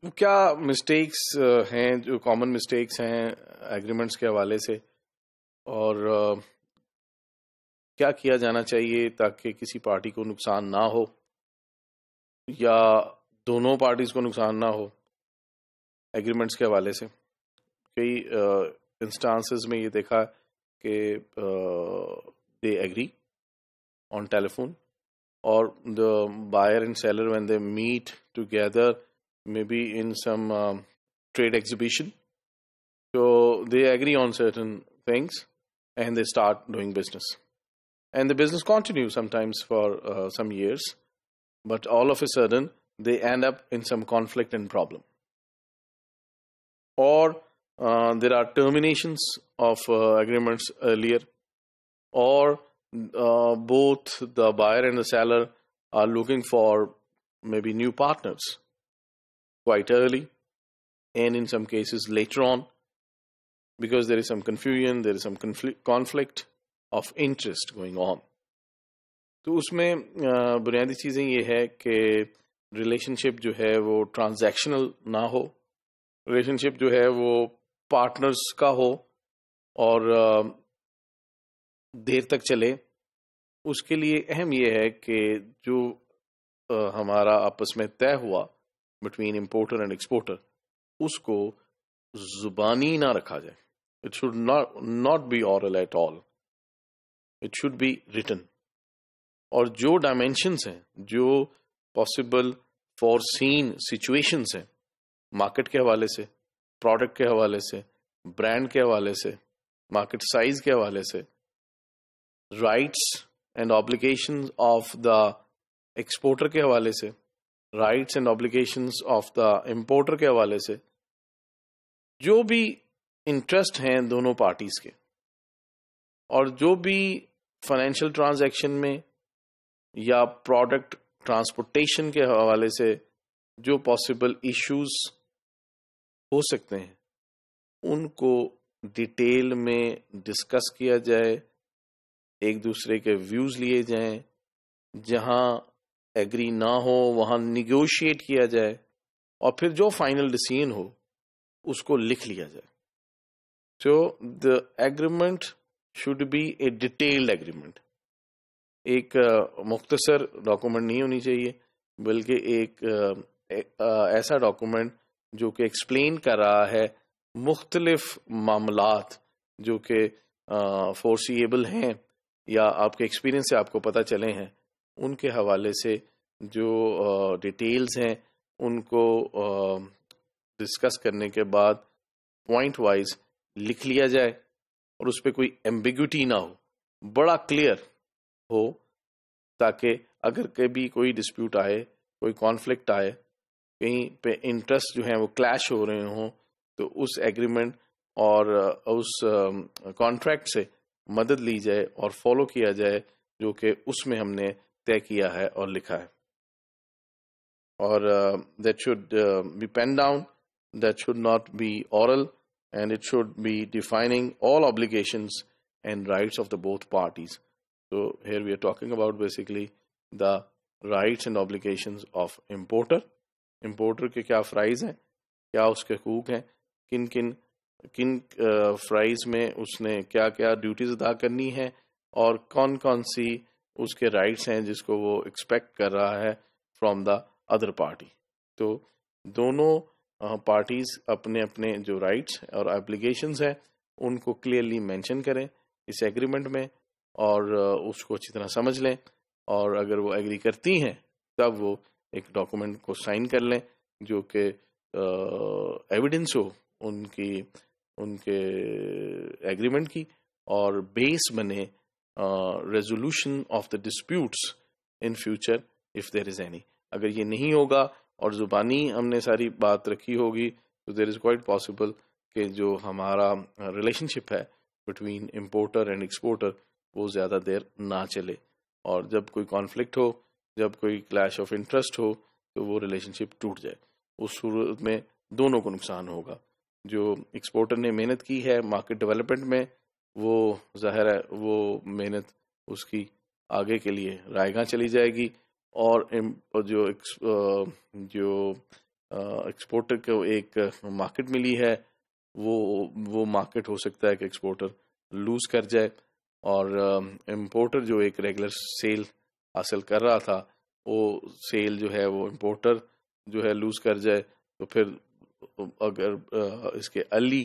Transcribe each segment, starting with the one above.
کیا مسٹیکس ہیں جو کامن مسٹیکس ہیں ایگریمنٹس کے حوالے سے، اور کیا کیا جانا چاہیے تاکہ کسی پارٹی کو نقصان نہ ہو یا دونوں پارٹیز کو نقصان نہ ہو ایگریمنٹس کے حوالے سے؟ کئی انسٹانسز میں یہ دیکھا کہ دے ایگری آن ٹیلیفون، اور the buyer and seller when they meet together maybe in some trade exhibition, so they agree on certain things and they start doing business, and the business continues sometimes for some years, but all of a sudden they end up in some conflict and problem, or there are terminations of agreements earlier, or both the buyer and the seller are looking for maybe new partners quite early, and in some cases later on, because there is some confusion, there is some conflict of interest going on. تو اس میں بنیادی چیزیں یہ ہے کہ relation شپ جو ہے وہ ٹرانزیکشنل نہ ہو، ریلیشن شپ جو ہے وہ پارٹنرز کا ہو اور دیر تک چلے. اس کے لیے اہم یہ ہے کہ جو ہمارا آپس میں طے ہوا بٹوین امپورٹر اینڈ ایکسپورٹر، اس کو زبانی نہ رکھا جائے. It should not be oral at all, it should be written. اور جو ڈائمینشنس ہیں، جو پاسبل فور سین سچویشنس ہیں، مارکیٹ کے حوالے سے، پروڈکٹ کے حوالے سے، برانڈ کے حوالے سے، مارکیٹ سائز کے حوالے سے، rights and obligations of the exporter کے حوالے سے، rights and obligations of the importer کے حوالے سے، جو بھی انٹرسٹ ہیں دونوں پارٹیز کے، اور جو بھی فائنینشیل ٹرانزیکشن میں یا پروڈکٹ ٹرانسپورٹیشن کے حوالے سے جو پاسبل ایشوز ہو سکتے ہیں، ان کو ڈیٹیل میں ڈسکس کیا جائے، ایک دوسرے کے ویوز لیے جائیں، جہاں ایگری نہ ہو وہاں نیگوشیٹ کیا جائے، اور پھر جو فائنل ڈیسیژن ہو اس کو لکھ لیا جائے. So the agreement should be a detailed agreement. ایک مختصر ڈاکومنٹ نہیں ہونی چاہیے، بلکہ ایک ایسا ڈاکومنٹ جو کہ ایکسپلین کر رہا ہے مختلف معاملات جو کہ فورسیبل ہیں یا آپ کے ایکسپیرینس سے آپ کو پتہ چلے ہیں، ان کے حوالے سے جو ڈیٹیلز ہیں ان کو ڈسکس کرنے کے بعد پوائنٹ وائز لکھ لیا جائے، اور اس پہ کوئی ایمبیگوٹی نہ ہو، بڑا کلیئر ہو، تاکہ اگر کبھی کوئی ڈسپیوٹ آئے، کوئی کانفلکٹ آئے، کہیں پہ انٹرسٹ جو ہیں وہ کلیش ہو رہے ہوں، تو اس ایگریمنٹ اور اس کانٹریکٹ سے مدد لی جائے اور فالو کیا جائے جو کہ اس میں ہم نے طے کیا ہے اور لکھا ہے. اور that should be pen down, that should not be oral, and it should be defining all obligations and rights of the both parties. So here we are talking about basically the rights and obligations of importer. Importer کے کیا فرائض ہیں، کیا اس کے حقوق ہیں، کن فرائض میں اس نے کیا کیا ڈیوٹیز ادا کرنی ہے، اور کون کون سی اس کے رائٹس ہیں جس کو وہ ایکسپیکٹ کر رہا ہے فرام دا ادر پارٹی. تو دونوں پارٹیز اپنے اپنے جو رائٹس اور ایبلیگیشنز ہیں ان کو کلیئرلی مینشن کریں اس ایگریمنٹ میں، اور اس کو اچھی طرح سمجھ لیں، اور اگر وہ ایگری کرتی ہیں تب وہ ایک ڈاکومنٹ کو سائن کر لیں جو کہ ایویڈنس ہو ان کے ایگریمنٹ کی، اور بیس بنے resolution of the disputes in future if there is any. اگر یہ نہیں ہوگا اور زبانی ہم نے ساری بات رکھی ہوگی تو دیر از کوائٹ پاسبل کہ جو ہمارا ریلیشن شپ ہے بٹوین امپورٹر اینڈ ایکسپورٹر وہ زیادہ دیر نہ چلے، اور جب کوئی کانفلکٹ ہو، جب کوئی کلیش آف انٹرسٹ ہو تو وہ ریلیشن شپ ٹوٹ جائے. اس صورت میں دونوں کو نقصان ہوگا. جو ایکسپورٹر نے محنت کی ہے مارکیٹ ڈیولپمنٹ میں، وہ ظاہر ہے وہ محنت اس کی آگے کے لیے رائے گاں چلی جائے گی، اور جو ایکسپورٹر کو ایک مارکیٹ ملی ہے، وہ مارکیٹ ہو سکتا ہے کہ ایکسپورٹر لوز کر جائے، اور امپورٹر جو ایک ریگولر سیل حاصل کر رہا تھا وہ سیل جو ہے وہ امپورٹر جو ہے لوز کر جائے، تو پھر اگر اس کے ارلی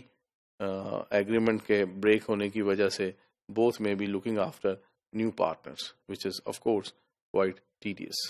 ایگریمنٹ کے بریک ہونے کی وجہ سے both may be looking after new partners, which is of course quite tedious.